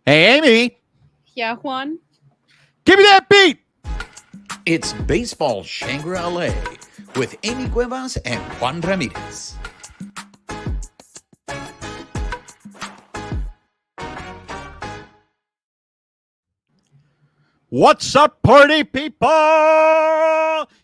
Hey, Amy, Yeah, Juan. give me that beat. It's Baseball Shangri-La with Amy Cuevas and Juan Ramirez. What's up, party people?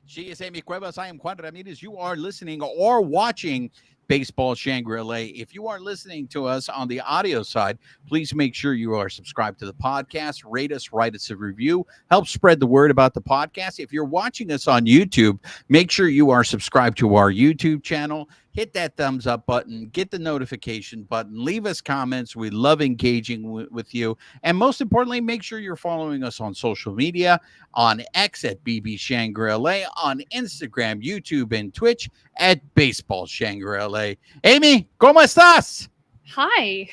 She is Amy Cuevas. I am Juan Ramirez. You are listening or watching Baseball Shangri-La. If you are listening to us on the audio side, please make sure you are subscribed to the podcast, rate us, write us a review, help spread the word about the podcast. If you're watching us on YouTube, make sure you are subscribed to our YouTube channel. Hit that thumbs up button, get the notification button, leave us comments. We love engaging with you. And most importantly, make sure you're following us on social media, on X at BB Shangri-La, on Instagram, YouTube, and Twitch at Baseball Shangri-La. Amy, ¿cómo estás? Hi.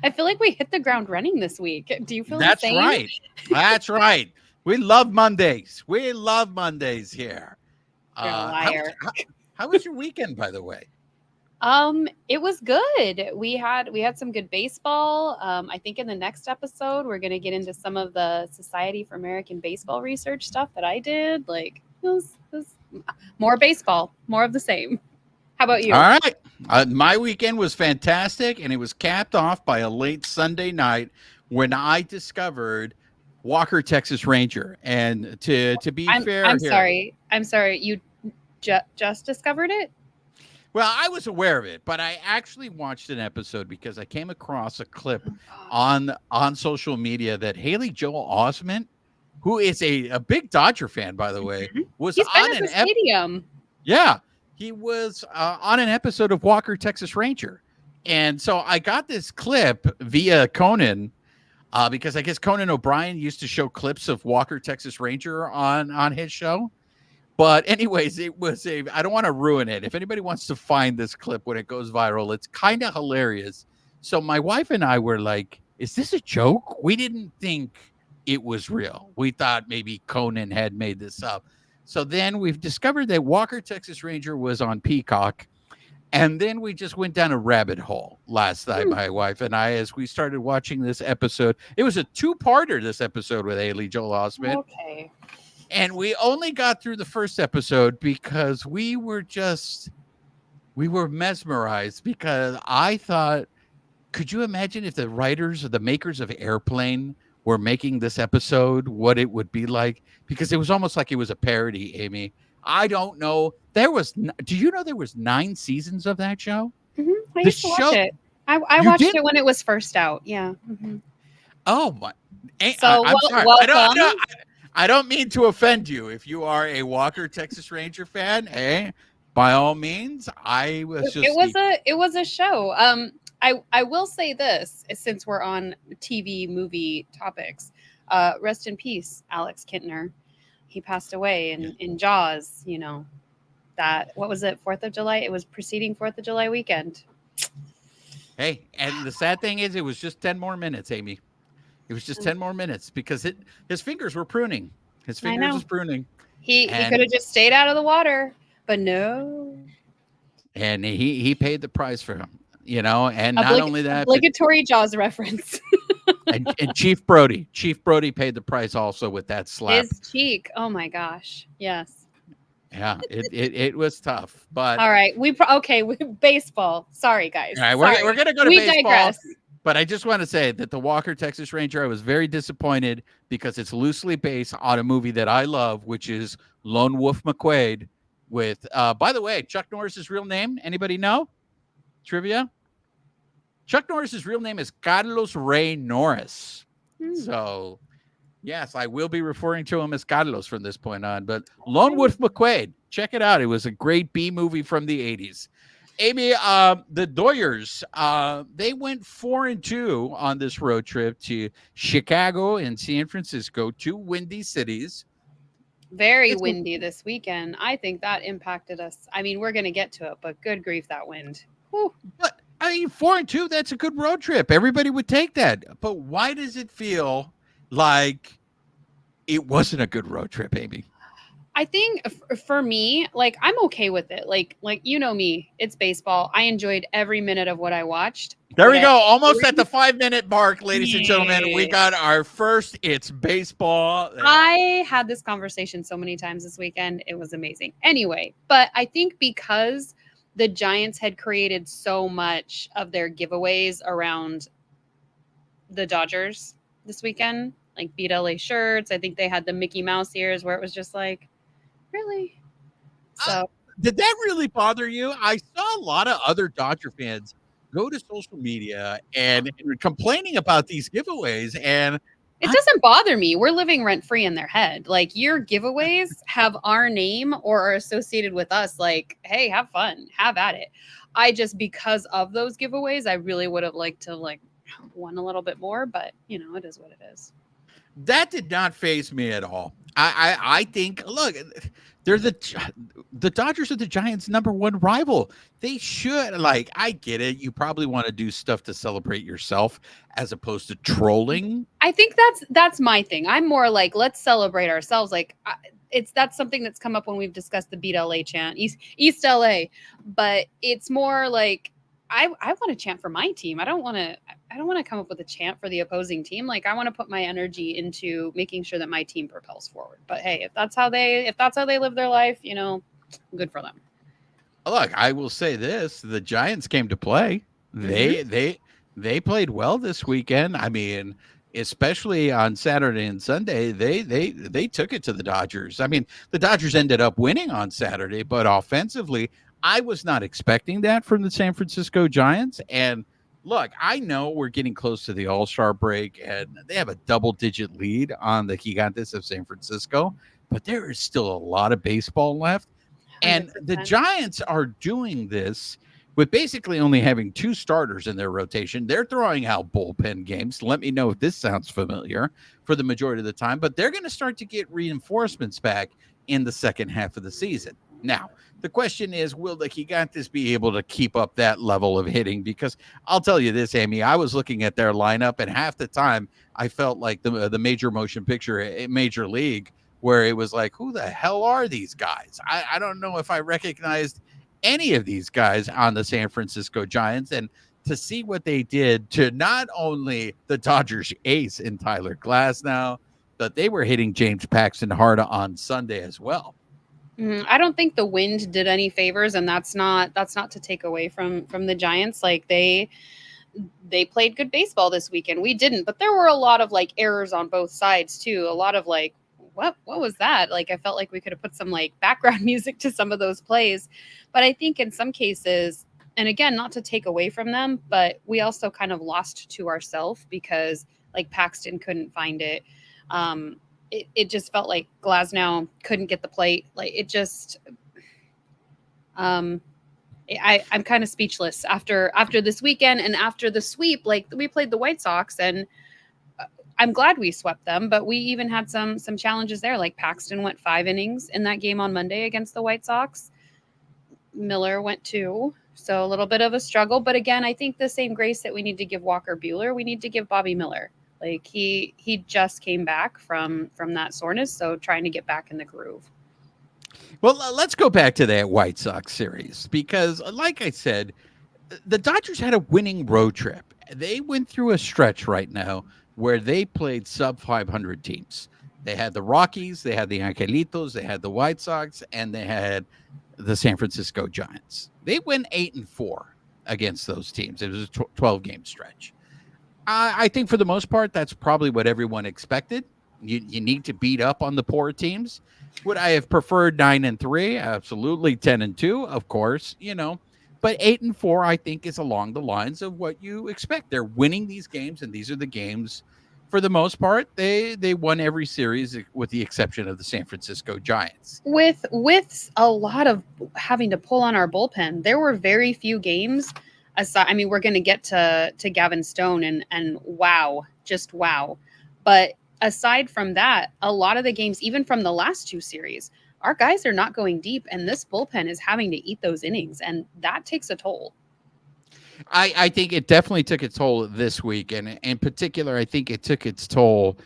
I feel like we hit the ground running this week. Do you feel That's the same? right. That's right. We love Mondays. We love Mondays here. You're a liar. How was your weekend, by the way? It was good. We had some good baseball. I think in the next episode we're gonna get into some of the Society for American Baseball research stuff that I did. Like it was more baseball, more of the same. How about you? All right. My weekend was fantastic, and it was capped off by a late Sunday night when I discovered Walker, Texas Ranger. And to be fair, I'm here, sorry. You just discovered it? well, I was aware of it, but I actually watched an episode because I came across a clip on social media that Haley Joel Osment, who is a big Dodger fan, by the way, was He's been on at an the stadium. Yeah, he was on an episode of Walker, Texas Ranger. And so I got this clip via Conan because I guess Conan O'Brien used to show clips of Walker, Texas Ranger on his show. But anyways, it was I don't want to ruin it. If anybody wants to find this clip when it goes viral, it's kind of hilarious. So my wife and I were like, is this a joke? We didn't think it was real. We thought maybe Conan had made this up. So then we've discovered that Walker, Texas Ranger was on Peacock. And then we just went down a rabbit hole last night, my wife and I, as we started watching this episode. It was a two-parter, this episode with Haley Joel Osment. Okay. And we only got through the first episode because we were mesmerized, because I thought, could you imagine if the writers or the makers of Airplane were making this episode, what it would be like? Because it was almost like it was a parody, Amy. I don't know. Do you know there was 9 seasons of that show? Mm-hmm. I used to watch it. I watched it when it was first out. Yeah. Mm-hmm. Oh my! So I'm sorry. welcome. I don't mean to offend you. If you are a Walker, Texas Ranger fan, by all means. I was just. It was a show. I will say this, since we're on TV movie topics. Rest in peace, Alex Kintner. He passed away in Jaws. You know that. What was it? 4th of July. It was preceding 4th of July weekend. Hey, and the sad thing is, it was just 10 more minutes, Amy. It was just 10 more minutes because his fingers were pruning. His fingers was pruning. He could have just stayed out of the water, but no. And he paid the price for him, and not only that, obligatory Jaws reference. and Chief Brody paid the price also with that slap. His cheek. Oh my gosh. Yes. Yeah, it was tough, but all right. Baseball. Sorry, guys. All right, we're gonna go to baseball. Digress. But I just want to say that the Walker, Texas Ranger, I was very disappointed because it's loosely based on a movie that I love, which is Lone Wolf McQuade with, by the way, Chuck Norris's real name. Anybody know? Trivia? Chuck Norris's real name is Carlos Ray Norris. So, yes, I will be referring to him as Carlos from this point on. But Lone Wolf McQuade, check it out. It was a great B movie from the 80s. Amy, the Doyers, they went 4-2 on this road trip to Chicago and San Francisco, 2 windy cities. Very windy this weekend. I think that impacted us. I mean, we're going to get to it, but good grief, that wind. Whew. But, 4-2, that's a good road trip. Everybody would take that. But why does it feel like it wasn't a good road trip, Amy? I think for me, like I'm okay with it. Like you know me, it's baseball. I enjoyed every minute of what I watched. There Would we I go. Almost at agree? the 5-minute mark, ladies and gentlemen. We Yeah. got our first It's Baseball. I had this conversation so many times this weekend. It was amazing. Anyway, but I think because the Giants had created so much of their giveaways around the Dodgers this weekend, like beat LA shirts. I think they had the Mickey Mouse ears where it was just like, really? So Did that really bother you? I saw a lot of other Dodger fans go to social media and complaining about these giveaways. And it I, doesn't bother me. We're living rent free in their head. Like your giveaways have our name or are associated with us. Like, hey, have fun, have at it. I just because of those giveaways, I really would have liked to like won a little bit more, but you know, it is what it is. that did not faze me at all. I think look, they're the Dodgers are the Giants' #1 rival. They should like. I get it. You probably want to do stuff to celebrate yourself as opposed to trolling. I think that's my thing. I'm more like let's celebrate ourselves. Like that's something that's come up when we've discussed the Beat LA chant, East LA, but it's more like I want to chant for my team. I don't want to come up with a chant for the opposing team. Like I want to put my energy into making sure that my team propels forward. But hey, if that's how they live their life, you know, good for them. Look, I will say this: the Giants came to play. They played well this weekend. I mean, especially on Saturday and Sunday, they took it to the Dodgers. I mean, the Dodgers ended up winning on Saturday, but offensively, I was not expecting that from the San Francisco Giants. And look, I know we're getting close to the All-Star break, and they have a double-digit lead on the Gigantes of San Francisco, but there is still a lot of baseball left. And the 100%. Giants are doing this with basically only having 2 starters in their rotation. They're throwing out bullpen games. Let me know if this sounds familiar for the majority of the time, but they're going to start to get reinforcements back in the second half of the season. Now, the question is, will the Gigantes be able to keep up that level of hitting? Because I'll tell you this, Amy, I was looking at their lineup, and half the time I felt like the major motion picture in Major League, where it was like, who the hell are these guys? I don't know if I recognized any of these guys on the San Francisco Giants. And to see what they did to not only the Dodgers ace in Tyler Glasnow, but they were hitting James Paxton hard on Sunday as well. I don't think the wind did any favors, and that's not to take away from the Giants. Like they played good baseball this weekend. We didn't, but there were a lot of like errors on both sides too. A lot of like, what was that? Like I felt like we could have put some like background music to some of those plays. But I think in some cases, and again, not to take away from them, but we also kind of lost to ourselves because like Paxton couldn't find it. It just felt like Glasnow couldn't get the plate. Like it just, I'm kind of speechless after this weekend and after the sweep. Like we played the White Sox, and I'm glad we swept them, but we even had some challenges there. Like Paxton went 5 innings in that game on Monday against the White Sox. Miller went 2, so a little bit of a struggle. But again, I think the same grace that we need to give Walker Buehler, we need to give Bobby Miller. Like he just came back from that soreness, so trying to get back in the groove. Well, let's go back to that White Sox series because, like I said, the Dodgers had a winning road trip. They went through a stretch right now where they played sub 500 teams. They had the Rockies, they had the Angelitos, they had the White Sox, and they had the San Francisco Giants. They went 8-4 against those teams. It was a 12-game stretch. I think for the most part, that's probably what everyone expected. You need to beat up on the poor teams. Would I have preferred 9-3? Absolutely. 10-2, of course, but 8-4, I think, is along the lines of what you expect. They're winning these games, and these are the games, for the most part, they won every series with the exception of the San Francisco Giants. With a lot of having to pull on our bullpen, there were very few games. Aside, I mean, we're going to get to Gavin Stone and wow, just wow. But aside from that, a lot of the games, even from the last 2 series, our guys are not going deep, and this bullpen is having to eat those innings, and that takes a toll. I think it definitely took its toll this week, and in particular, I think it took its toll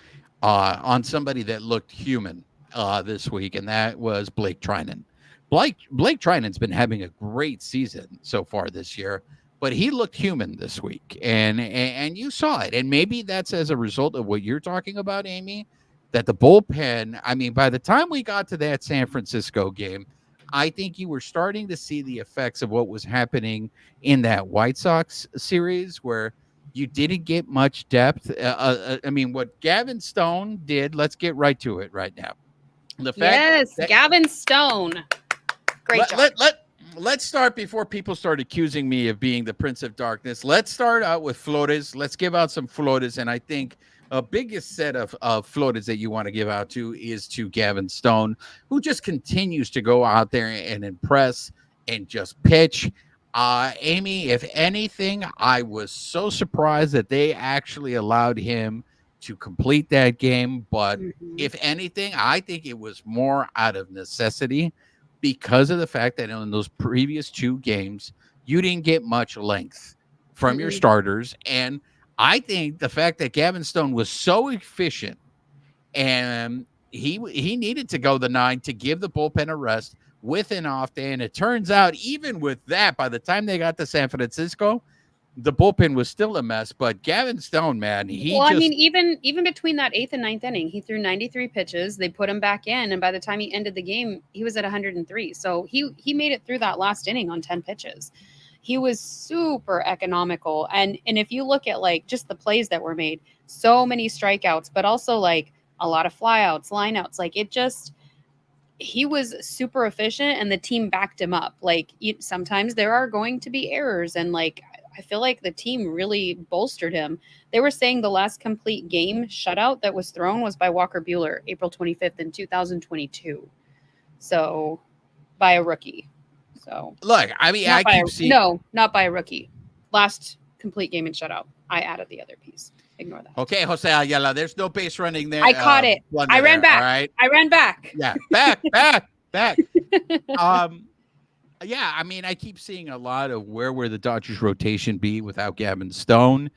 on somebody that looked human this week, and that was Blake Trinan. Blake Trinan's been having a great season so far this year, but he looked human this week, and you saw it. And maybe that's as a result of what you're talking about, Amy, that the bullpen. I mean, by the time we got to that San Francisco game, I think you were starting to see the effects of what was happening in that White Sox series, where you didn't get much depth. I mean, what Gavin Stone did. Let's get right to it right now. The fact Yes, that Gavin Stone. Great job. let's start before people start accusing me of being the Prince of Darkness. Let's start out with Flores. Let's give out some Flores. And I think a biggest set of Flores that you want to give out to is to Gavin Stone, who just continues to go out there and impress and just pitch. Amy, if anything, I was so surprised that they actually allowed him to complete that game. But if anything, I think it was more out of necessity because of the fact that in those previous 2 games, you didn't get much length from your starters. And I think the fact that Gavin Stone was so efficient and he needed to go the 9 to give the bullpen a rest with an off day. And it turns out, even with that, by the time they got to San Francisco, the bullpen was still a mess. But Gavin Stone, man, I mean, even between that 8th and 9th inning, he threw 93 pitches. They put him back in, and by the time he ended the game, he was at 103. So he made it through that last inning on 10 pitches. He was super economical. And if you look at like just the plays that were made, so many strikeouts, but also like a lot of flyouts, lineouts, like he was super efficient, and the team backed him up. Like sometimes there are going to be errors, and like I feel like the team really bolstered him. They were saying the last complete game shutout that was thrown was by Walker Buehler, April 25th in 2022. So by a rookie. So look, I mean, I keep seeing not by a rookie. Last complete game in shutout. I added the other piece. Ignore that. Okay, Jose Ayala, there's no base running there. I caught it. I ran back. All right. I ran back. Yeah, back. Yeah, I mean, I keep seeing a lot of where will the Dodgers rotation be without Gavin Stone.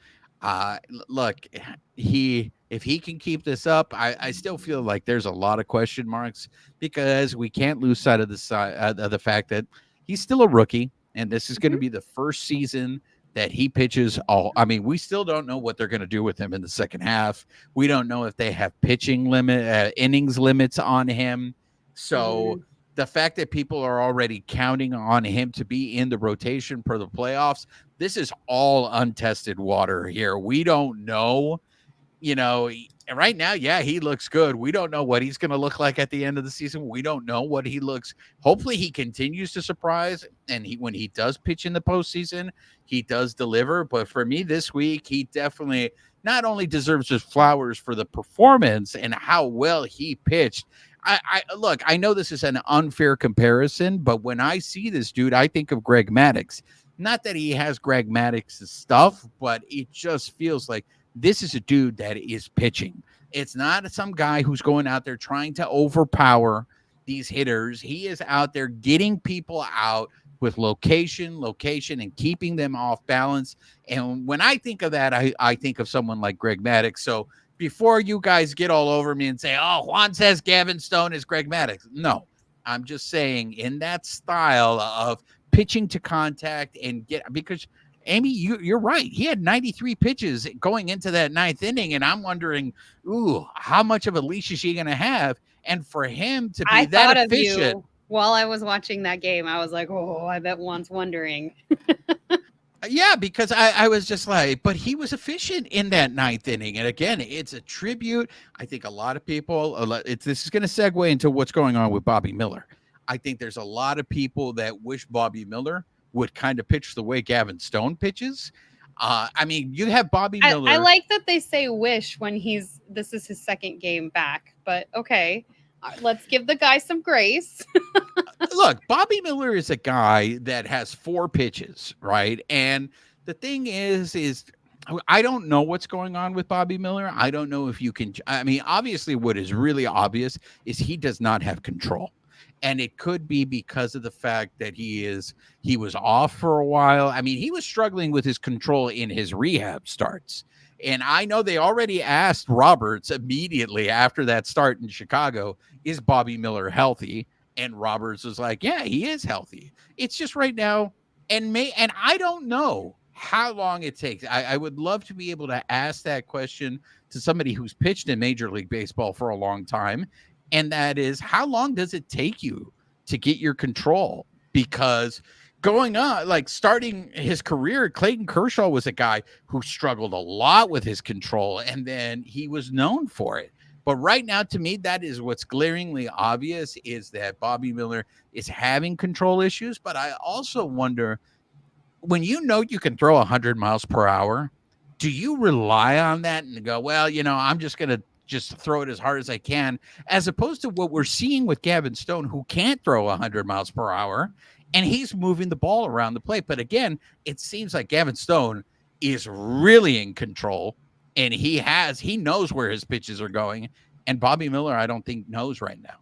Look, if he can keep this up, I still feel like there's a lot of question marks because we can't lose sight of the fact that he's still a rookie, and this is going to be the first season that he pitches all. I mean, we still don't know what they're going to do with him in the second half. We don't know if they have innings limits on him. So the fact that people are already counting on him to be in the rotation for the playoffs, this is all untested water here. We don't know, right now, yeah, he looks good. We don't know what he's going to look like at the end of the season. We don't know what he looks. Hopefully he continues to surprise. And when he does pitch in the postseason, he does deliver. But for me this week, he definitely not only deserves his flowers for the performance and how well he pitched. Look, I know this is an unfair comparison, but when I see this dude, I think of Greg Maddux. Not that he has Greg Maddox's stuff, but it just feels like this is a dude that is pitching. It's not some guy who's going out there trying to overpower these hitters. He is out there getting people out with location, and keeping them off balance. And when I think of that, I think of someone like Greg Maddux. So before you guys get all over me and say, oh, Juan says Gavin Stone is Greg Maddux. No, I'm just saying in that style of pitching to contact because Amy, you're right. He had 93 pitches going into that 9th inning. And I'm wondering, how much of a leash is he going to have? And for him to be that efficient. While I was watching that game, I was like, oh, I bet Juan's wondering. Yeah, because I was just like, but he was efficient in that 9th inning. And again, it's a tribute. I think a lot of people, this is going to segue into what's going on with Bobby Miller. I think there's a lot of people that wish Bobby Miller would kind of pitch the way Gavin Stone pitches. I mean, you have Bobby Miller. I like that they say wish when this is his second game back, but okay. Let's give the guy some grace. Look, Bobby Miller is a guy that has 4 pitches, right? And the thing is I don't know what's going on with Bobby Miller. I don't know if you can. I mean, obviously what is really obvious is he does not have control. And it could be because of the fact that he was off for a while. I mean, he was struggling with his control in his rehab starts. And I know they already asked Roberts immediately after that start in Chicago, is Bobby Miller healthy? And Roberts was like, yeah, he is healthy. It's just right now. And I don't know how long it takes. I would love to be able to ask that question to somebody who's pitched in Major League Baseball for a long time. And that is, how long does it take you to get your control? Because going on, like starting his career, Clayton Kershaw was a guy who struggled a lot with his control, and then he was known for it. But right now, to me, that is what's glaringly obvious, is that Bobby Miller is having control issues. But I also wonder, when you know you can throw 100 miles per hour, do you rely on that and go, well, I'm just going to just throw it as hard as I can, as opposed to what we're seeing with Gavin Stone, who can't throw 100 miles per hour, and he's moving the ball around the plate. But again, it seems like Gavin Stone is really in control, and he knows where his pitches are going, and Bobby Miller, I don't think, knows right now.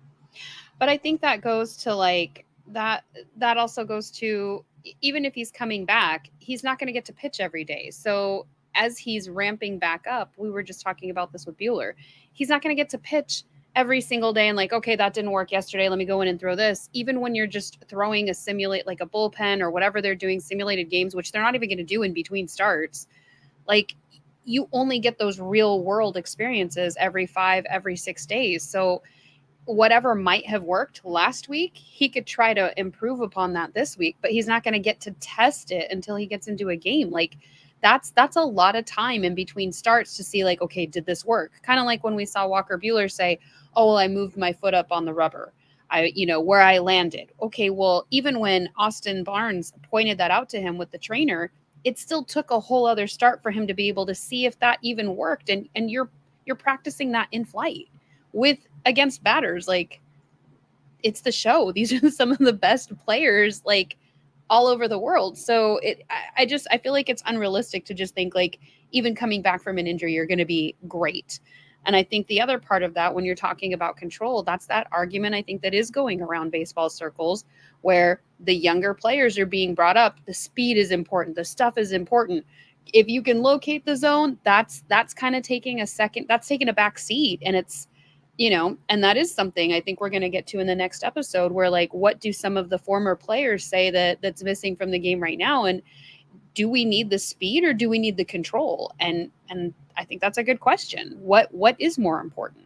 But I think that goes to like that also goes to, even if he's coming back, he's not going to get to pitch every day. So as he's ramping back up, we were just talking about this with Bueller, he's not going to get to pitch every single day and like, okay, that didn't work yesterday, let me go in and throw this. Even when you're just throwing like a bullpen or whatever they're doing, simulated games, which they're not even going to do in between starts, like you only get those real world experiences every 6 days. So whatever might have worked last week, he could try to improve upon that this week, but he's not going to get to test it until he gets into a game. Like that's a lot of time in between starts to see like, okay, did this work? Kind of like when we saw Walker Buehler say, oh, well, I moved my foot up on the rubber. Where I landed. Okay, well, even when Austin Barnes pointed that out to him with the trainer, it still took a whole other start for him to be able to see if that even worked. And you're practicing that in flight against batters. Like, it's the show. These are some of the best players like all over the world. So I feel like it's unrealistic to just think like even coming back from an injury, you're going to be great. And I think the other part of that, when you're talking about control, that's that argument I think that is going around baseball circles, where the younger players are being brought up. The speed is important. The stuff is important. If you can locate the zone, that's kind of taking a back seat. And it's, and that is something I think we're going to get to in the next episode, where like, what do some of the former players say that's missing from the game right now? And do we need the speed or do we need the control? And I think that's a good question. What is more important?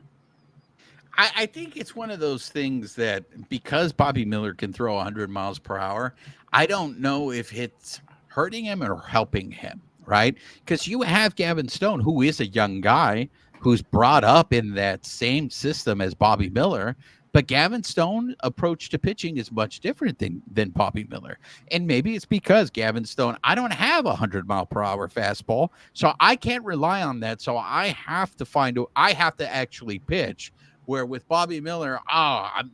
I think it's one of those things that, because Bobby Miller can throw 100 miles per hour, I don't know if it's hurting him or helping him, right? Because you have Gavin Stone, who is a young guy who's brought up in that same system as Bobby Miller. But Gavin Stone's approach to pitching is much different than Bobby Miller. And maybe it's because Gavin Stone, I don't have a 100-mile-per-hour fastball, so I can't rely on that. So I have to actually pitch. Where with Bobby Miller,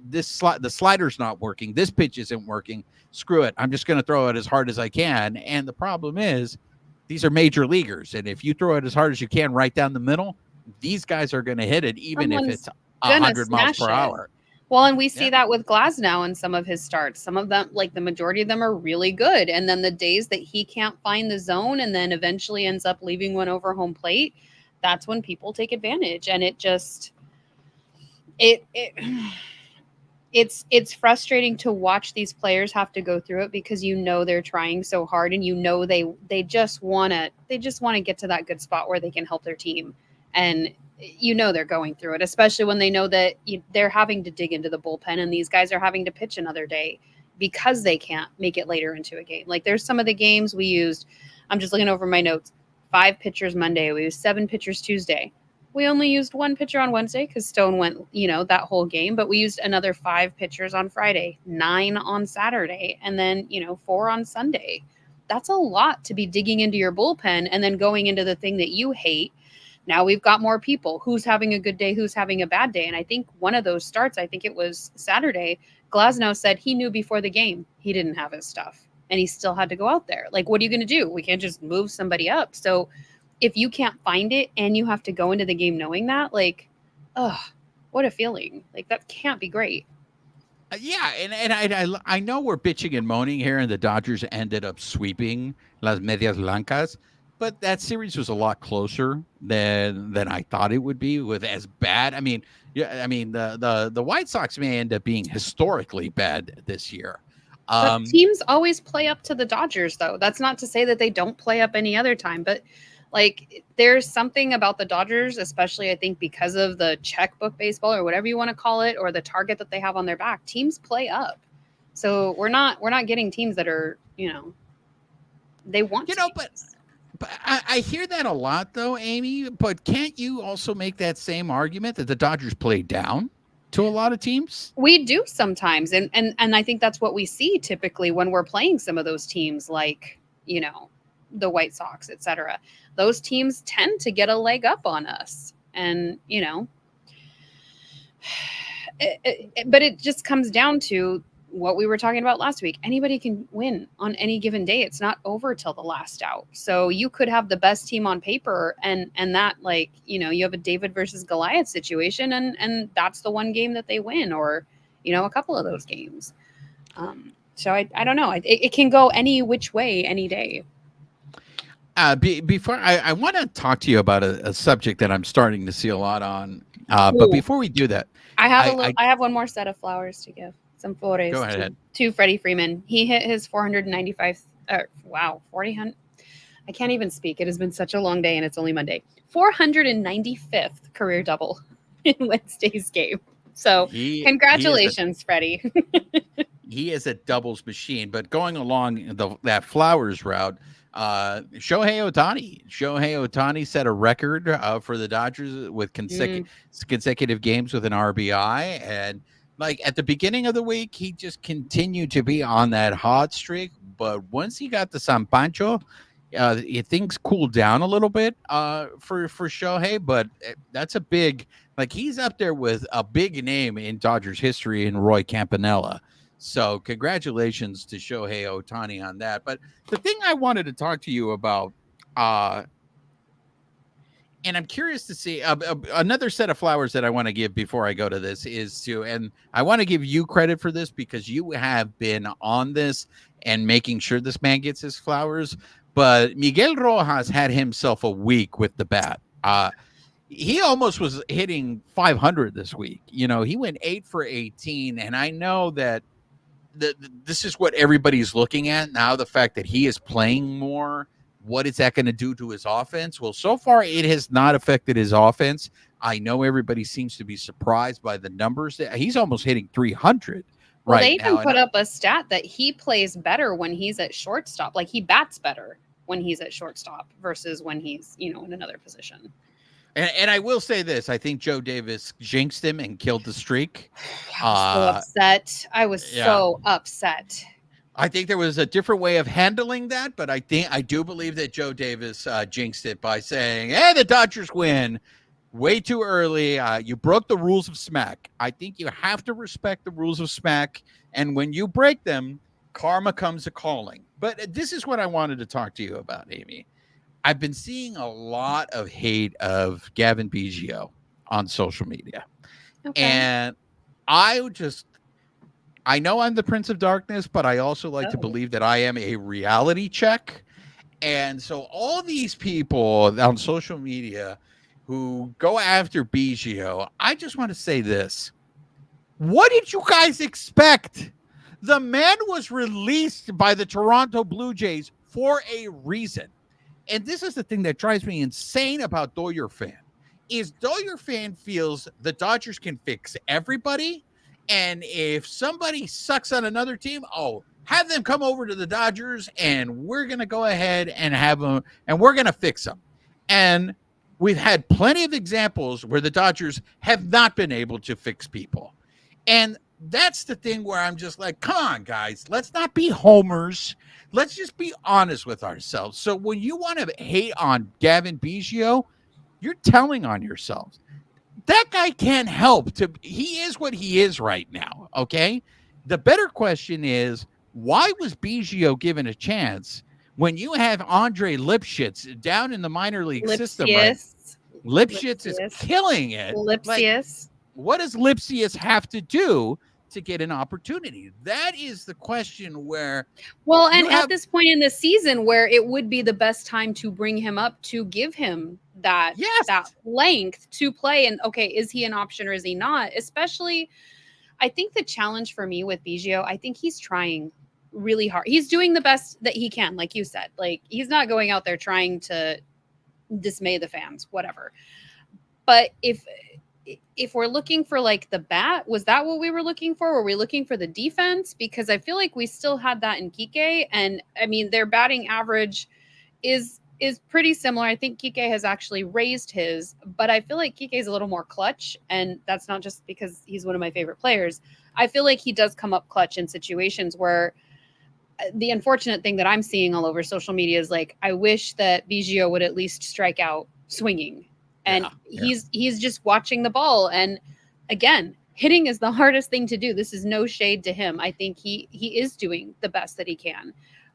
the slider's not working. This pitch isn't working. Screw it. I'm just going to throw it as hard as I can. And the problem is, these are major leaguers. And if you throw it as hard as you can right down the middle, these guys are going to hit it, even if it's 100 miles per hour. Well, and we see that with Glasnow in some of his starts. Some of them, like the majority of them, are really good. And then the days that he can't find the zone and then eventually ends up leaving one over home plate, that's when people take advantage. And it just, it's frustrating to watch these players have to go through it, because they're trying so hard, and they just want to get to that good spot where they can help their team. And they're going through it, especially when they know that they're having to dig into the bullpen, and these guys are having to pitch another day because they can't make it later into a game. Like, there's some of the games we used, I'm just looking over my notes, 5 pitchers Monday, we used 7 pitchers Tuesday. We only used 1 pitcher on Wednesday because Stone went, that whole game, but we used another 5 pitchers on Friday, 9 on Saturday, and then, 4 on Sunday. That's a lot to be digging into your bullpen and then going into the thing that you hate. Now we've got more people. Who's having a good day? Who's having a bad day? And I think one of those starts, I think it was Saturday, Glasnow said he knew before the game he didn't have his stuff, and he still had to go out there. Like, what are you going to do? We can't just move somebody up. So if you can't find it and you have to go into the game knowing that, like, what a feeling. Like, that can't be great. Yeah, and I know we're bitching and moaning here, and the Dodgers ended up sweeping Las Medias Blancas, but that series was a lot closer than I thought it would be. With as bad, I mean, yeah, I mean the White Sox may end up being historically bad this year. But Um, teams always play up to the Dodgers, though. That's not to say that they don't play up any other time, but like there's something about the Dodgers, especially I think because of the checkbook baseball or whatever you want to call it, or the target that they have on their back. Teams play up, so we're not getting teams that are they want you to know, be. but I hear that a lot though, Amy. But can't you also make that same argument that the Dodgers play down to a lot of teams? We do sometimes, and I think that's what we see typically when we're playing some of those teams, like the White Sox, etc. Those teams tend to get a leg up on us, and but it just comes down to what we were talking about last week. Anybody can win on any given day. It's not over till the last out. So you could have the best team on paper and that you have a David versus Goliath situation and that's the one game that they win, or a couple of those games. So I don't know. It can go any which way any day. Before I want to talk to you about a subject that I'm starting to see a lot on. But Ooh. before we do that, I have one more set of flowers to give. Some flores Go ahead. to Freddie Freeman. He hit his 495. 40. I can't even speak. It has been such a long day, and it's only Monday. 495th career double in Wednesday's game. So congratulations, Freddie. He is a doubles machine. But going along that Flowers route, Shohei Ohtani set a record for the Dodgers with consecutive games with an RBI. And like at the beginning of the week, he just continued to be on that hot streak. But once he got to San Pancho, things cooled down a little bit for Shohei. But that's a big, like he's up there with a big name in Dodgers history in Roy Campanella. So congratulations to Shohei Ohtani on that. But the thing I wanted to talk to you about, and I'm curious to see another set of flowers that I want to give before I go to this and I want to give you credit for this because you have been on this and making sure this man gets his flowers. But Miguel Rojas had himself a week with the bat. He almost was hitting 500 this week. He went 8 for 18. And I know that this is what everybody's looking at now, the fact that he is playing more. What is that going to do to his offense? Well, so far it has not affected his offense. I know everybody seems to be surprised by the numbers. He's almost hitting 300 well, right they now. even put up a stat that he plays better when he's at shortstop. Like he bats better when he's at shortstop versus when he's, in another position. And I will say this. I think Joe Davis jinxed him and killed the streak. I was so upset. I think there was a different way of handling that, but I do believe that Joe Davis jinxed it by saying, "Hey, the Dodgers win way too early. You broke the rules of smack." I think you have to respect the rules of smack, and when you break them, karma comes a calling. But this is what I wanted to talk to you about, Amy. I've been seeing a lot of hate of Gavin Biggio on social media, and I know I'm the Prince of Darkness, but I also like to believe that I am a reality check. And so all these people on social media who go after Biggio, I just want to say this. What did you guys expect? The man was released by the Toronto Blue Jays for a reason. And this is the thing that drives me insane about Doyer fan. Is Doyer fan feels the Dodgers can fix everybody. And if somebody sucks on another team, have them come over to the Dodgers and we're going to go ahead and have them and we're going to fix them. And we've had plenty of examples where the Dodgers have not been able to fix people. And that's the thing where I'm just like, come on, guys, let's not be homers. Let's just be honest with ourselves. So when you want to hate on Gavin Biggio, you're telling on yourselves. That guy can't help he is what he is right now. Okay. The better question is, why was Biggio given a chance when you have Andre Lipschitz down in the minor league system? Right? Lipschitz is killing it. Lipsius. What does Lipsius have to do to get an opportunity? That is the question where Well, and at this point in the season where it would be the best time to bring him up to give him that length to play. And okay, is he an option or is he not? Especially, I think the challenge for me with Biggio, I think he's trying really hard. He's doing the best that he can, like you said. Like, he's not going out there trying to dismay the fans, whatever. But if we're looking for like the bat, was that what we were looking for? Were we looking for the defense? Because I feel like we still had that in Kike. And I mean, their batting average is pretty similar. I think Kike has actually raised his, but I feel like Kike is a little more clutch. And that's not just because he's one of my favorite players. I feel like he does come up clutch in situations where the unfortunate thing that I'm seeing all over social media is like, I wish that Biggio would at least strike out swinging. And he's just watching the ball. And again, hitting is the hardest thing to do. This is no shade to him. I think he is doing the best that he can.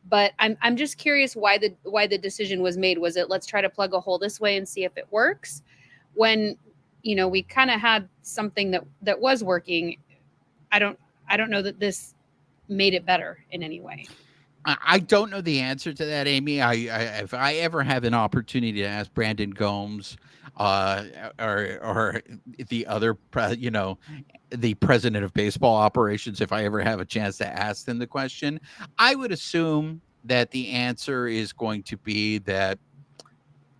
But I'm just curious why the decision was made. Was it, let's try to plug a hole this way and see if it works? When, you know, we kind of had something that was working. I don't know that this made it better in any way. I don't know the answer to that, Amy. If I ever have an opportunity to ask Brandon Gomes or the other, the president of baseball operations, if I ever have a chance to ask them the question, I would assume that the answer is going to be that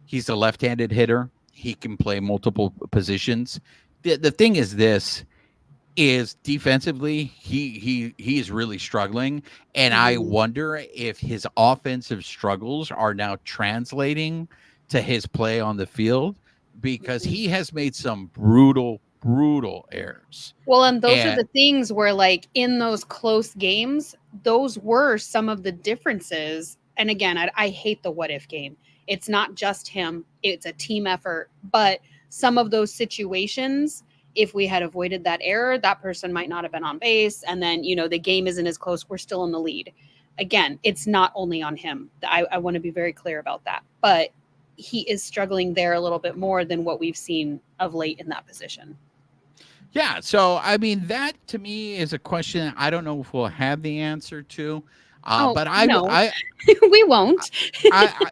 he's a left-handed hitter. He can play multiple positions. The thing is this. Is defensively he is really struggling, and I wonder if his offensive struggles are now translating to his play on the field, because he has made some brutal errors. Well, and those are the things where, like, in those close games, those were some of the differences. And again, I hate the what if game. It's not just him, it's a team effort, but some of those situations, if we had avoided that error, that person might not have been on base. And then, you know, the game isn't as close. We're still in the lead. Again, it's not only on him. I want to be very clear about that. But he is struggling there a little bit more than what we've seen of late in that position. Yeah. So, I mean, that to me is a question I don't know if we'll have the answer to. But we won't.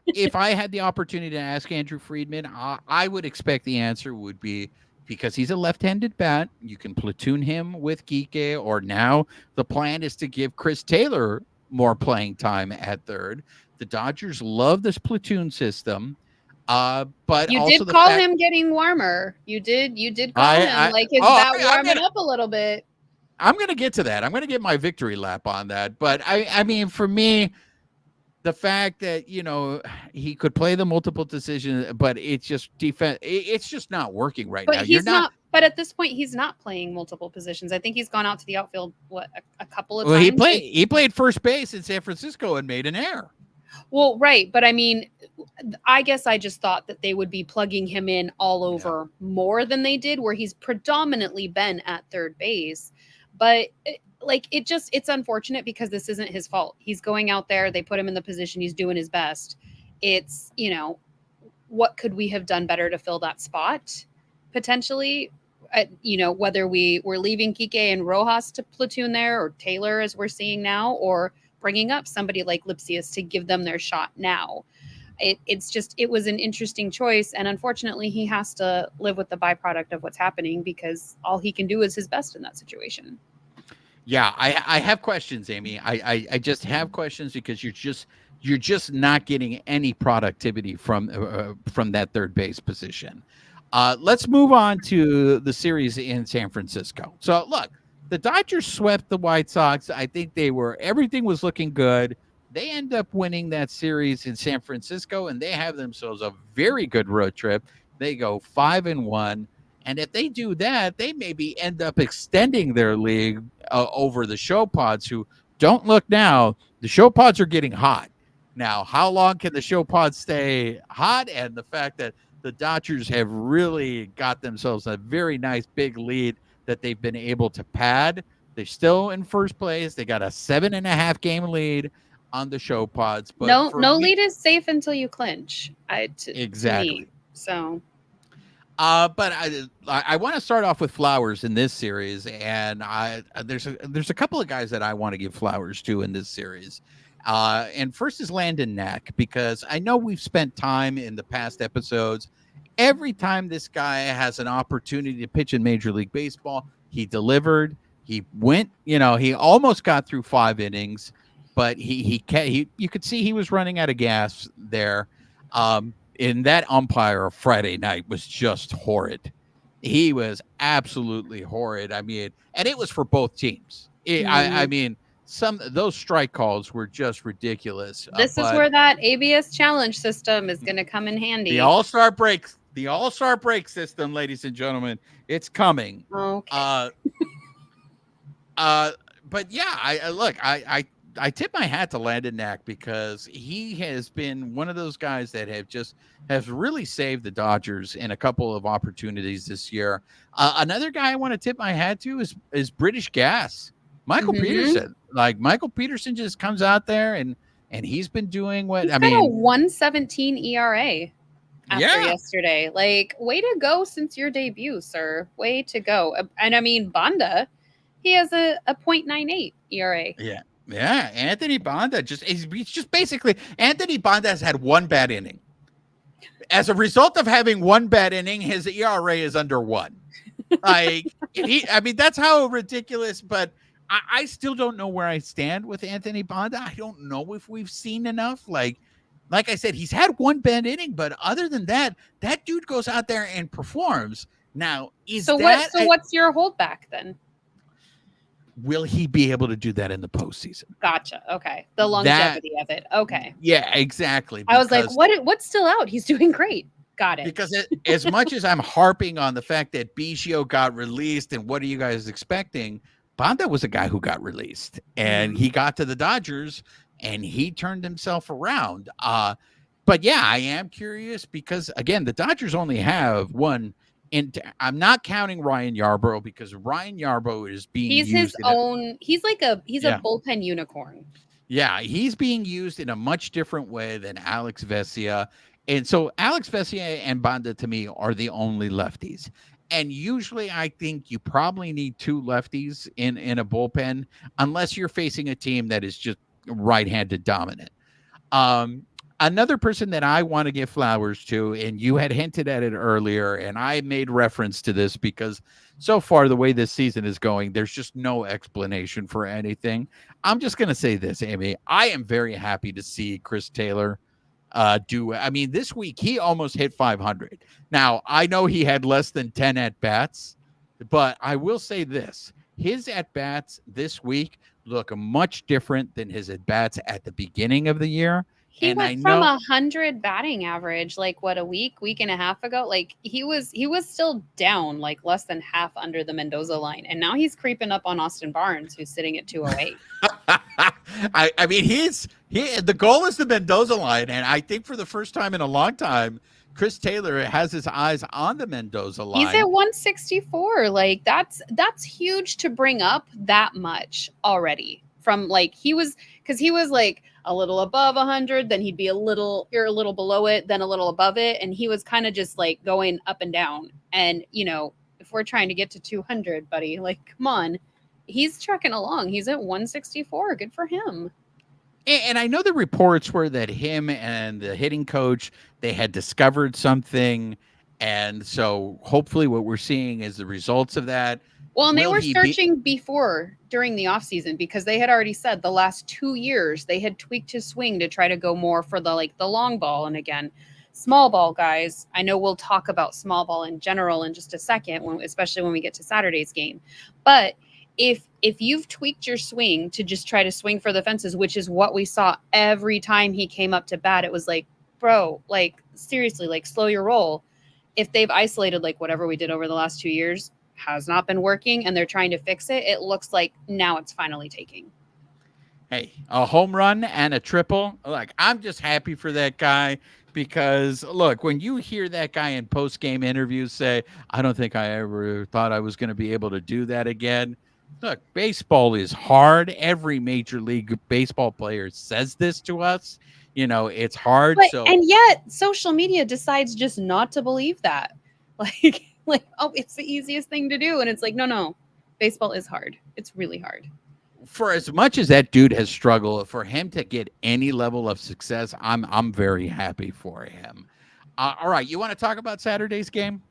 If I had the opportunity to ask Andrew Friedman, I would expect the answer would be, because he's a left-handed bat, you can platoon him with Kike, or now the plan is to give Chris Taylor more playing time at third. The Dodgers love this platoon system. But you also did call him getting warmer. You did call him like his bat warming up a little bit. I'm going to get to that. I'm going to get my victory lap on that. But I mean, for me, the fact that, you know, he could play the multiple decisions, but it's just defense. It's just not working right now. He's not. But at this point, he's not playing multiple positions. I think he's gone out to the outfield a couple of times. He played first base in San Francisco and made an error. Well, right, but I mean, I guess I just thought that they would be plugging him in all over more than they did, where he's predominantly been at third base. But it's unfortunate because this isn't his fault. He's going out there. They put him in the position. He's doing his best. It's, you know, what could we have done better to fill that spot potentially? You know, whether we were leaving Kike and Rojas to platoon there, or Taylor, as we're seeing now, or bringing up somebody like Lipsius to give them their shot now. It was an interesting choice. And unfortunately, he has to live with the byproduct of what's happening, because all he can do is his best in that situation. Yeah, I have questions, Amy. I just have questions, because you're just not getting any productivity from that third base position. Let's move on to the series in San Francisco. So look, the Dodgers swept the White Sox. I think everything was looking good. They end up winning that series in San Francisco, and they have themselves a very good road trip. They go 5-1. And if they do that, they maybe end up extending their league over the Show Pods, who don't look now. The Show Pods are getting hot. Now, how long can the Show Pods stay hot? And the fact that the Dodgers have really got themselves a very nice big lead that they've been able to pad. They're still in first place. They got a 7.5 game lead on the Show Pods. But no lead is safe until you clinch. Exactly. So. But I want to start off with flowers in this series, and there's a couple of guys that I want to give flowers to in this series. And first is Landon Knack, because I know we've spent time in the past episodes. Every time this guy has an opportunity to pitch in Major League Baseball, he delivered. He went, he almost got through 5 innings, but he you could see he was running out of gas there. In that umpire Friday night was just horrid. He was absolutely horrid. I mean, and it was for both teams. I mean, those strike calls were just ridiculous. This is where that ABS challenge system is going to come in handy. The All-Star break system, ladies and gentlemen, it's coming. Okay. But yeah, I tip my hat to Landon Knack, because he has been one of those guys that has really saved the Dodgers in a couple of opportunities this year. Another guy I want to tip my hat to is British Gas, Michael Peterson. Like, Michael Peterson just comes out there and he's been doing what he's got a 1.17 ERA after yesterday. Like, way to go since your debut, sir. Way to go. And I mean, Banda, he has a 0.98 ERA. Yeah. Yeah, Anthony Banda he's just basically, Anthony Banda has had one bad inning. As a result of having one bad inning, his ERA is under 1. Like, that's how ridiculous. But I still don't know where I stand with Anthony Banda. I don't know if we've seen enough. Like I said, he's had one bad inning, but other than that, that dude goes out there and performs. Now, what's your holdback then? Will he be able to do that in the postseason? Gotcha. Okay. The longevity of it. Okay. Yeah, exactly. I was like, what's still out? He's doing great. Got it. Because as much as I'm harping on the fact that Biggio got released and what are you guys expecting, Banda was a guy who got released, and he got to the Dodgers and he turned himself around. But yeah, I am curious because, again, the Dodgers only have one. And I'm not counting Ryan Yarbrough, because Ryan Yarbrough is being used. He's his own. He's a bullpen unicorn. Yeah, he's being used in a much different way than Alex Vesia. And so Alex Vesia and Banda, to me, are the only lefties. And usually I think you probably need 2 lefties in a bullpen, unless you're facing a team that is just right-handed dominant. Another person that I want to give flowers to, and you had hinted at it earlier, and I made reference to this because so far the way this season is going, there's just no explanation for anything. I'm just going to say this, Amy. I am very happy to see Chris Taylor this week he almost hit 500. Now, I know he had less than 10 at-bats, but I will say this. His at-bats this week look much different than his at-bats at the beginning of the year. He went from 100 batting average, like a week and a half ago. Like he was still down like less than half under the Mendoza line. And now he's creeping up on Austin Barnes, who's sitting at 208. I mean, the goal is the Mendoza line. And I think for the first time in a long time, Chris Taylor has his eyes on the Mendoza line. He's at 164. Like that's huge to bring up that much already. From like he was like a little above 100, then he'd be a little below it, then a little above it, and he was kind of just like going up and down. And if we're trying to get to 200, buddy, like come on, he's trucking along. He's at 164. Good for him. And I know the reports were that him and the hitting coach, they had discovered something, and so hopefully what we're seeing is the results of that. Well, and they were searching before during the offseason, because they had already said the last 2 years they had tweaked his swing to try to go more for the long ball. And again, small ball guys, I know we'll talk about small ball in general in just a second, especially when we get to Saturday's game. But if you've tweaked your swing to just try to swing for the fences, which is what we saw every time he came up to bat, it was like, bro, like seriously, like slow your roll. If they've isolated like whatever we did over the last 2 years has not been working and they're trying to fix it, it looks like now it's finally taking. Hey, a home run and a triple. Like, I'm just happy for that guy, because look, when you hear that guy in post-game interviews say, I don't think I ever thought I was going to be able to do that again. Look, baseball is hard. Every Major League Baseball player says this to us. It's hard. And yet social media decides just not to believe that. Like, oh, it's the easiest thing to do. And it's like, no, baseball is hard. It's really hard. For as much as that dude has struggled, for him to get any level of success, I'm very happy for him. All right, you want to talk about Saturday's game?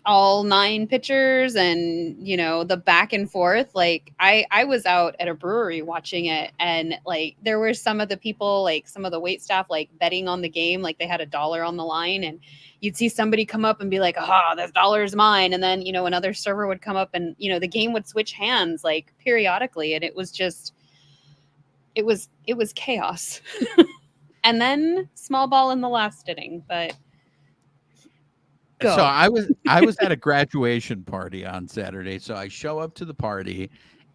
All 9 pitchers and the back and forth. Like I was out at a brewery watching it, and like there were some of the people, like some of the wait staff, like betting on the game, like they had $1 on the line, and you'd see somebody come up and be like, "Ah, this dollar is mine," and then another server would come up, and the game would switch hands like periodically, and it was just it was chaos. And then small ball in the last inning, but go. So I was at a graduation party on Saturday. So I show up to the party,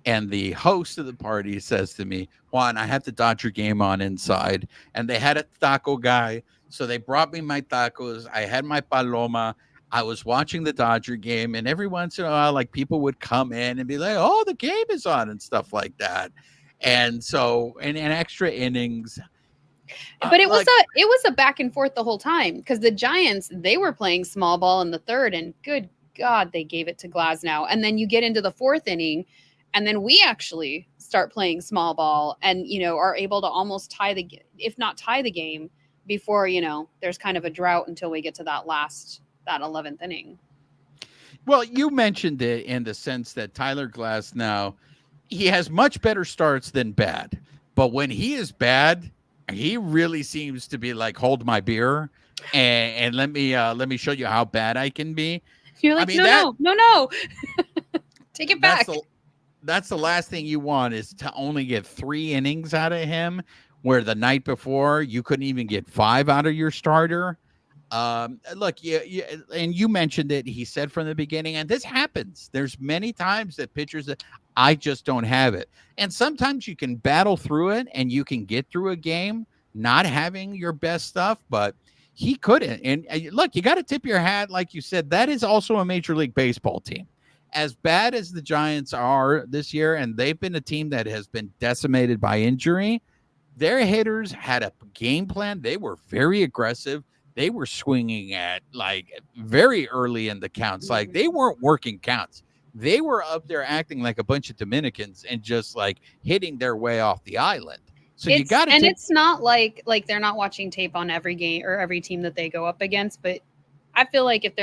and the host of the party says to me, "Juan, I have the Dodger game on inside." And they had a taco guy, so they brought me my tacos. I had my paloma. I was watching the Dodger game, and every once in a while, like people would come in and be like, "Oh, the game is on," and stuff like that. And so, and extra innings. But it was Like, a back and forth the whole time, because the Giants, they were playing small ball in the third, and good God, they gave it to Glasnow. And then you get into the fourth inning, and then we actually start playing small ball, and are able to almost if not tie the game, before there's kind of a drought until we get to that 11th inning. well, you mentioned it in the sense that Tyler Glass now, he has much better starts than bad. But when he is bad, he really seems to be like, hold my beer and let me show you how bad I can be. You're I like, mean, no. Take it back. That's the last thing you want, is to only get 3 innings out of him, where the night before you couldn't even get 5 out of your starter. Look, and you mentioned it. He said from the beginning, and this happens. There's many times that pitchers that I just don't have it, and sometimes you can battle through it and you can get through a game not having your best stuff, but he couldn't. And look, you got to tip your hat, like you said. That is also a Major League Baseball team. As bad as the Giants are this year, and they've been a team that has been decimated by injury, their hitters had a game plan. They were very aggressive. They were swinging at like very early in the counts. Like they weren't working counts. They were up there acting like a bunch of Dominicans and just like hitting their way off the island. So you got to. And it's not like they're not watching tape on every game or every team that they go up against, but I feel like if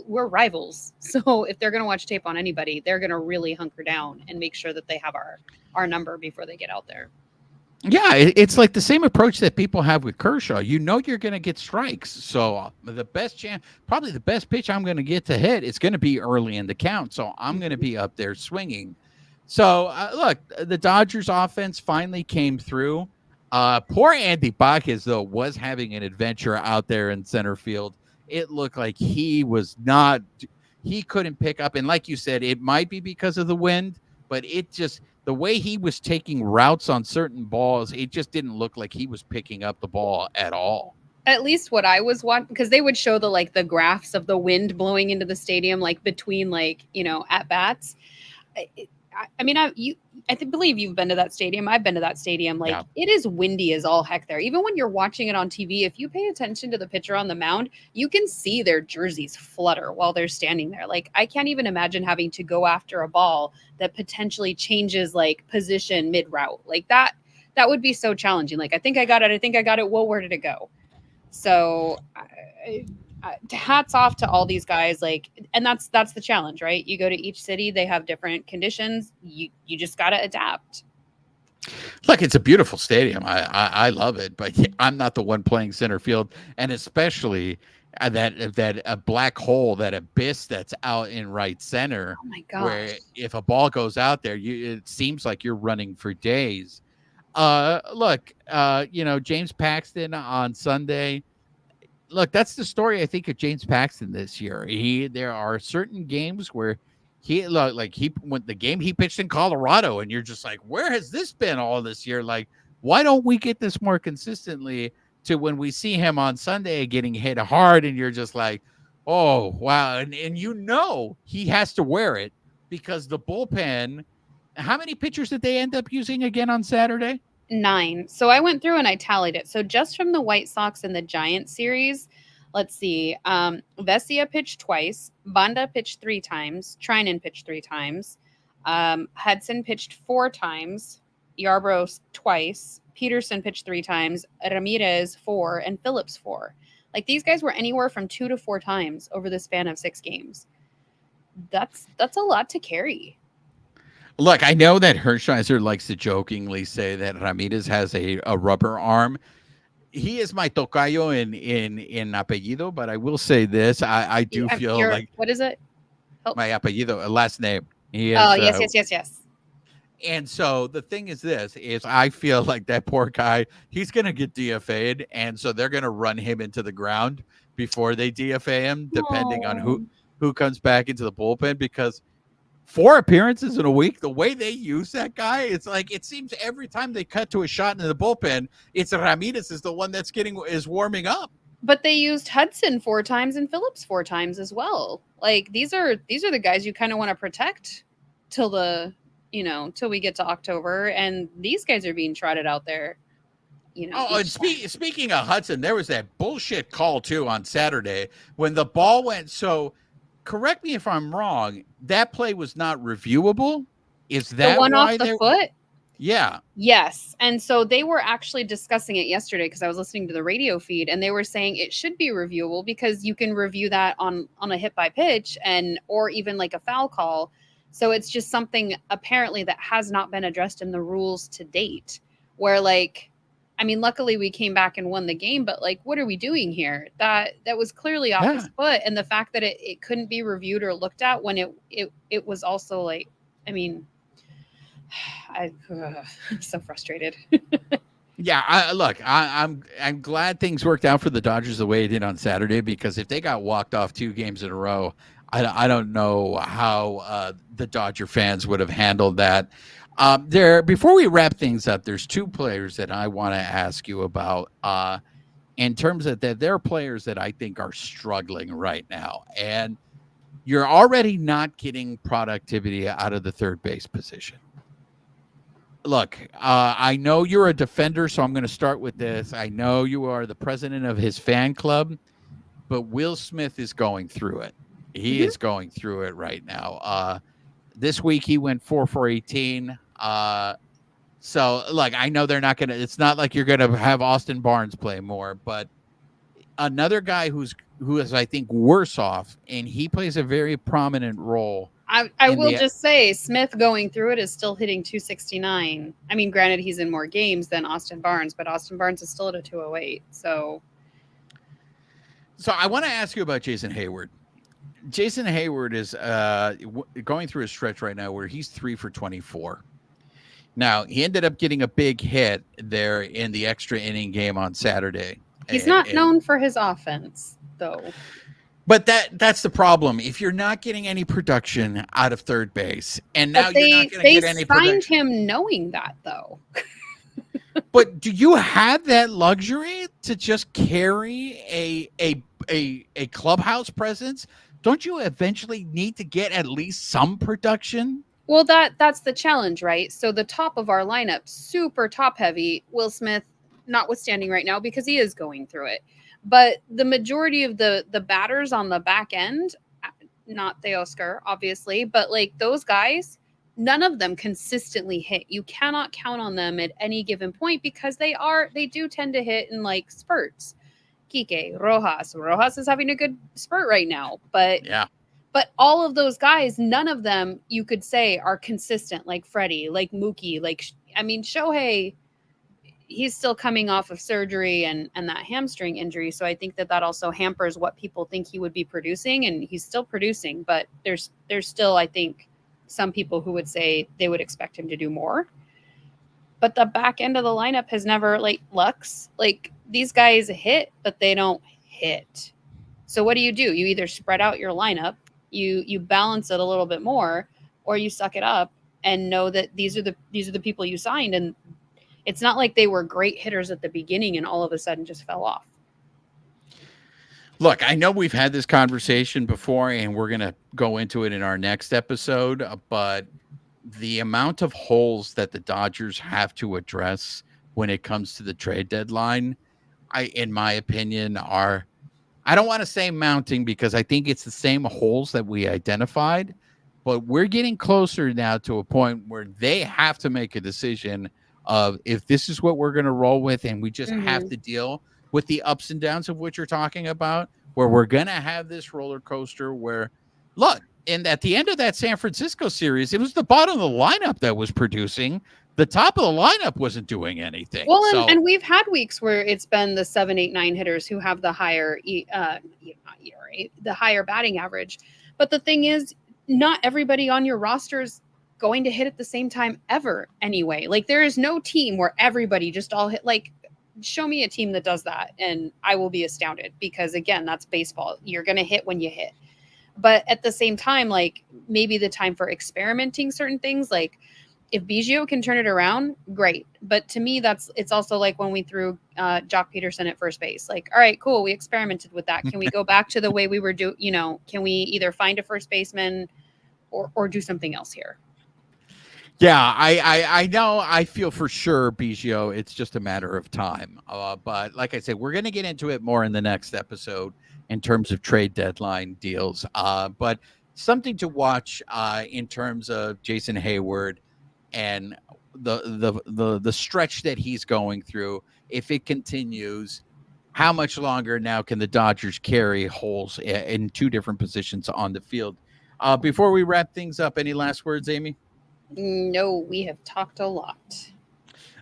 we're rivals. So if they're gonna watch tape on anybody, they're gonna really hunker down and make sure that they have our number before they get out there. Yeah, it's like the same approach that people have with Kershaw. You're going to get strikes. So the best chance, probably the best pitch I'm going to get to hit is going to be early in the count. So I'm going to be up there swinging. So look, the Dodgers offense finally came through. Poor Andy Bacchus, though, was having an adventure out there in center field. It looked like he couldn't pick up. And like you said, it might be because of the wind, but the way he was taking routes on certain balls, it just didn't look like he was picking up the ball at all. At least what I was watching, because they would show the graphs of the wind blowing into the stadium, like between at bats. I mean, I believe you've been to that stadium. I've been to that stadium. Like, yeah. It is windy as all heck there. Even when you're watching it on TV, if you pay attention to the pitcher on the mound, you can see their jerseys flutter while they're standing there. Like, I can't even imagine having to go after a ball that potentially changes like position mid route. Like that would be so challenging. Like, I think I got it. Well, where did it go? So hats off to all these guys. Like, and that's the challenge, right? You go to each city, they have different conditions. You just got to adapt. Look, it's a beautiful stadium. I love it, but I'm not the one playing center field, and especially that a black hole, that abyss that's out in right center. Oh my gosh. Where if a ball goes out there, it seems like you're running for days. Look, James Paxton on Sunday. Look, that's the story, I think, of James Paxton this year. There are certain games where when the game he pitched in Colorado, and you're just like, where has this been all this year? Like, why don't we get this more consistently to when we see him on Sunday getting hit hard, and you're just like, oh, wow. And he has to wear it because the bullpen, how many pitchers did they end up using again on Saturday? 9. So I went through and I tallied it. So just from the White Sox and the Giants series, Let's see. Vesia pitched twice. Banda pitched 3 times. Trinan pitched 3 times. Hudson pitched 4 times. Yarbrough twice. Peterson pitched 3 times. Ramirez 4 and Phillips 4. Like these guys were anywhere from 2 to 4 times over the span of 6 games. That's a lot to carry. Look, I know that Hershiser likes to jokingly say that Ramirez has a rubber arm. He is my tocayo in apellido, but I will say this: I do feel like what is it? Help. My apellido, last name. He is, oh yes. And so the thing is this: I feel like that poor guy, he's gonna get DFA'd, and so they're gonna run him into the ground before they DFA him, depending on who comes back into the bullpen, because 4 appearances in a week, the way they use that guy, it's like it seems every time they cut to a shot in the bullpen, it's Ramirez is the one that's is warming up. But they used Hudson 4 times and Phillips 4 times as well. Like these are the guys you kind of want to protect till we get to October, and these guys are being trotted out there. Oh, and speaking of Hudson, there was that bullshit call too on Saturday when the ball went so. Correct me if I'm wrong. That play was not reviewable. Is that the one why off the foot? Yeah. Yes. And so they were actually discussing it yesterday because I was listening to the radio feed, and they were saying it should be reviewable because you can review that on a hit by pitch or even like a foul call. So it's just something apparently that has not been addressed in the rules to date. Where luckily we came back and won the game, but like, what are we doing here? That was clearly off his foot. And the fact that it couldn't be reviewed or looked at when it was also like, I'm so frustrated. Yeah, I'm glad things worked out for the Dodgers the way it did on Saturday, because if they got walked off 2 games in a row, I don't know how the Dodger fans would have handled that. Before we wrap things up, there's 2 players that I want to ask you about in terms of that they're players that I think are struggling right now. And you're already not getting productivity out of the third base position. Look, I know you're a defender, so I'm going to start with this. I know you are the president of his fan club, but Will Smith is going through it. He is going through it right now. This week he went 4 for 18. So look, I know they're not gonna. It's not like you're gonna have Austin Barnes play more, but another guy who is I think worse off, and he plays a very prominent role. I will just say Smith going through it is still hitting 269. I mean, granted, he's in more games than Austin Barnes, but Austin Barnes is still at a 208. So I want to ask you about Jason Hayward. Jason Hayward is going through a stretch right now where he's 3 for 24. Now, he ended up getting a big hit there in the extra inning game on Saturday. He's not known for his offense, though. But that's the problem. If you're not getting any production out of third base, and now you're not going to get any production. They signed him knowing that, though. But do you have that luxury to just carry a clubhouse presence? Don't you eventually need to get at least some production? Well, that's the challenge, right? So the top of our lineup, super top heavy, Will Smith, notwithstanding right now because he is going through it. But the majority of the batters on the back end, not Teoscar, obviously, but like those guys, none of them consistently hit. You cannot count on them at any given point because they do tend to hit in like spurts. Kike, Rojas is having a good spurt right now, but yeah. But all of those guys, none of them you could say are consistent, like Freddie, like Mookie, Shohei, he's still coming off of surgery and that hamstring injury. So I think that also hampers what people think he would be producing, and he's still producing, but there's still, I think, some people who would say they would expect him to do more. But the back end of the lineup has never, like Lux, like these guys hit, but they don't hit. So what do? You either spread out your lineup, you balance it a little bit more, or you suck it up and know that these are the people you signed. And it's not like they were great hitters at the beginning and all of a sudden just fell off. Look, I know we've had this conversation before and we're going to go into it in our next episode, but the amount of holes that the Dodgers have to address when it comes to the trade deadline, in my opinion, are I don't want to say mounting because I think it's the same holes that we identified, but we're getting closer now to a point where they have to make a decision of if this is what we're going to roll with, and we just have to deal with the ups and downs of what you're talking about, where we're going to have this roller coaster where, look, and at the end of that San Francisco series, it was the bottom of the lineup that was producing. The top of the lineup wasn't doing anything. Well, so, and we've had weeks where it's been the 7, 8, 9 hitters who have the higher not ERA, the higher batting average. But the thing is, not everybody on your roster is going to hit at the same time ever anyway. Like, there is no team where everybody just all hit. Like, show me a team that does that, and I will be astounded, because again, that's baseball. You're going to hit when you hit. But at the same time, like, maybe the time for experimenting certain things, like if Biggio can turn it around, great. But to me, it's also like when we threw Jock Peterson at first base. Like, all right, cool, we experimented with that. Can we go back to the way we were can we either find a first baseman or do something else here? Yeah, I know. I feel for sure, Biggio, it's just a matter of time. But like I said, we're going to get into it more in the next episode in terms of trade deadline deals. But something to watch in terms of Jason Hayward and the stretch that he's going through. If it continues, how much longer now can the Dodgers carry holes in two different positions on the field? Before we wrap things up, any last words, Amy? No, we have talked a lot.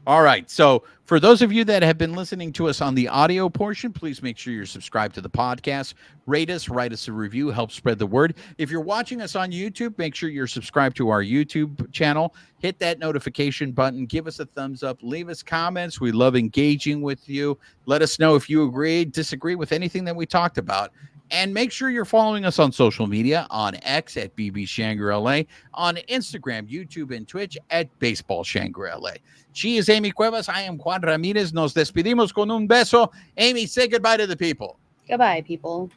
All right. So for those of you that have been listening to us on the audio portion, please make sure you're subscribed to the podcast. Rate us, write us a review, help spread the word. If you're watching us on YouTube, make sure you're subscribed to our YouTube channel. Hit that notification button. Give us a thumbs up. Leave us comments. We love engaging with you. Let us know if you agree, disagree with anything that we talked about. And make sure you're following us on social media, on X at BB Shangri-La, on Instagram, YouTube, and Twitch at Baseball Shangri-La. She is Amy Cuevas. I am Juan Ramirez. Nos despedimos con un beso. Amy, say goodbye to the people. Goodbye, people.